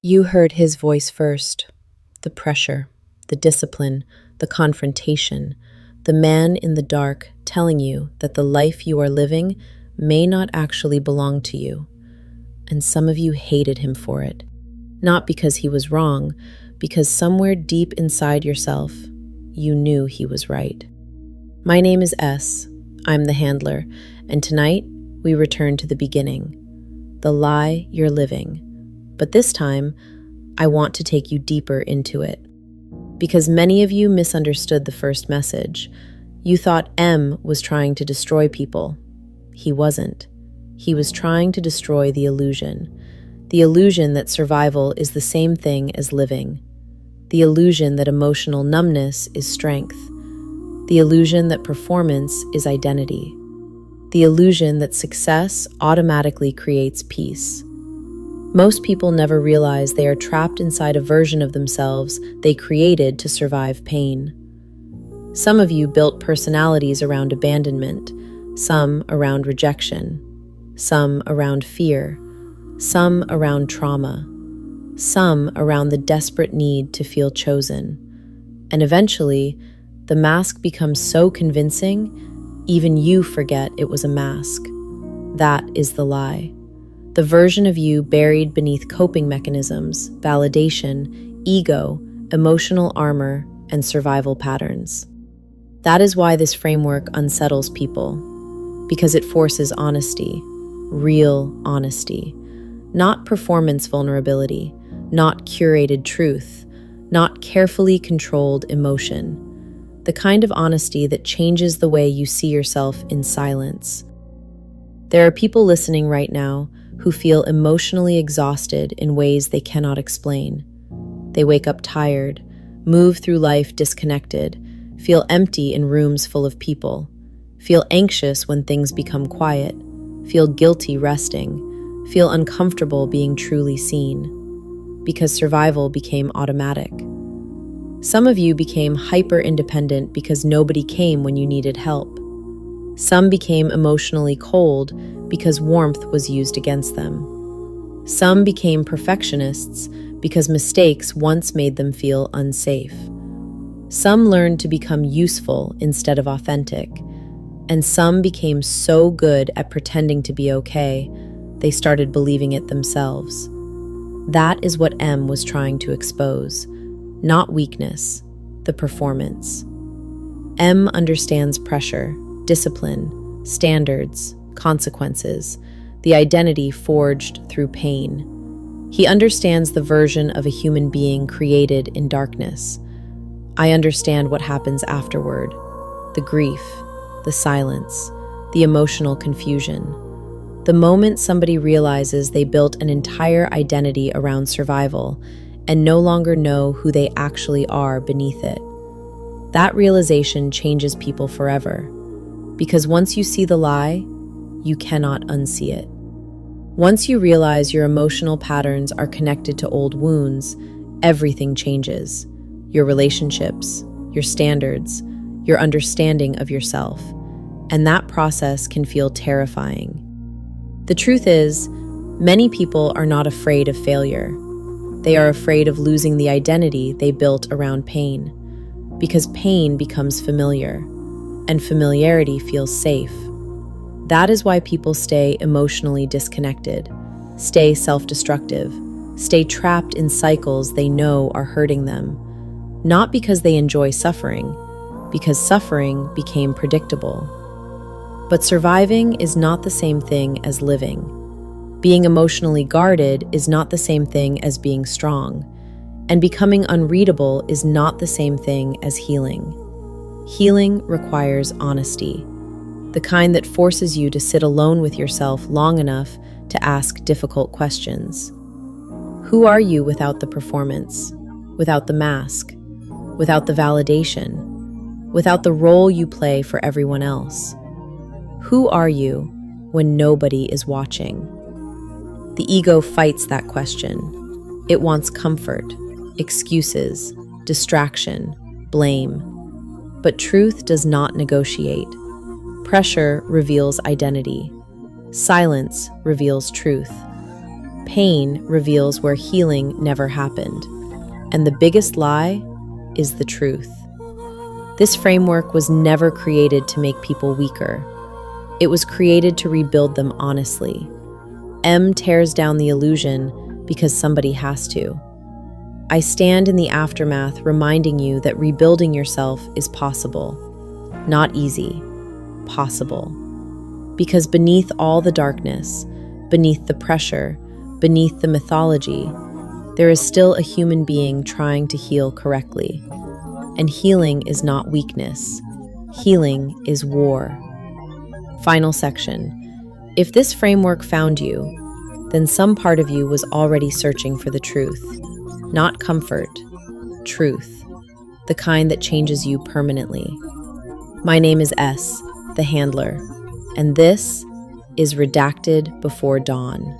You heard his voice first. The pressure, the discipline, the confrontation, the man in the dark telling you that the life you are living may not actually belong to you. And some of you hated him for it. Not because he was wrong, because somewhere deep inside yourself, you knew he was right. My name is S. I'm the handler, and tonight we return to the beginning, the lie you're living. But this time, I want to take you deeper into it. Because many of you misunderstood the first message. You thought M was trying to destroy people. He wasn't. He was trying to destroy the illusion that survival is the same thing as living, the illusion that emotional numbness is strength, the illusion that performance is identity, the illusion that success automatically creates peace. Most people never realize they are trapped inside a version of themselves they created to survive pain. Some of you built personalities around abandonment, some around rejection, some around fear, some around trauma, some around the desperate need to feel chosen. And eventually, the mask becomes so convincing, even you forget it was a mask. That is the lie. The version of you buried beneath coping mechanisms, validation, ego, emotional armor, and survival patterns. That is why this framework unsettles people, because it forces honesty, real honesty, not performance vulnerability, not curated truth, not carefully controlled emotion, the kind of honesty that changes the way you see yourself in silence. There are people listening right now who feel emotionally exhausted in ways they cannot explain. They wake up tired, move through life disconnected, feel empty in rooms full of people, feel anxious when things become quiet, feel guilty resting, feel uncomfortable being truly seen, because survival became automatic. Some of you became hyper-independent because nobody came when you needed help. Some became emotionally cold because warmth was used against them. Some became perfectionists because mistakes once made them feel unsafe. Some learned to become useful instead of authentic. And some became so good at pretending to be okay, they started believing it themselves. That is what M was trying to expose. Not weakness, the performance. M understands pressure, discipline, standards, consequences, the identity forged through pain. He understands the version of a human being created in darkness. I understand what happens afterward, the grief, the silence, the emotional confusion. The moment somebody realizes they built an entire identity around survival and no longer know who they actually are beneath it. That realization changes people forever, because once you see the lie, you cannot unsee it. Once you realize your emotional patterns are connected to old wounds, everything changes. Your relationships, your standards, your understanding of yourself. And that process can feel terrifying. The truth is, many people are not afraid of failure. They are afraid of losing the identity they built around pain, because pain becomes familiar, and familiarity feels safe. That is why people stay emotionally disconnected, stay self-destructive, stay trapped in cycles they know are hurting them, not because they enjoy suffering, because suffering became predictable. But surviving is not the same thing as living. Being emotionally guarded is not the same thing as being strong, and becoming unreadable is not the same thing as healing. Healing requires honesty, the kind that forces you to sit alone with yourself long enough to ask difficult questions. Who are you without the performance, without the mask, without the validation, without the role you play for everyone else? Who are you when nobody is watching? The ego fights that question. It wants comfort, excuses, distraction, blame. But truth does not negotiate. Pressure reveals identity. Silence reveals truth. Pain reveals where healing never happened. And the biggest lie is the truth. This framework was never created to make people weaker. It was created to rebuild them honestly. M tears down the illusion because somebody has to. I stand in the aftermath reminding you that rebuilding yourself is possible. Not easy, possible. Because beneath all the darkness, beneath the pressure, beneath the mythology, there is still a human being trying to heal correctly. And healing is not weakness. Healing is war. Final section. If this framework found you, then some part of you was already searching for the truth. Not comfort, truth. The kind that changes you permanently. My name is S, the Handler, and this is Redacted Before Dawn.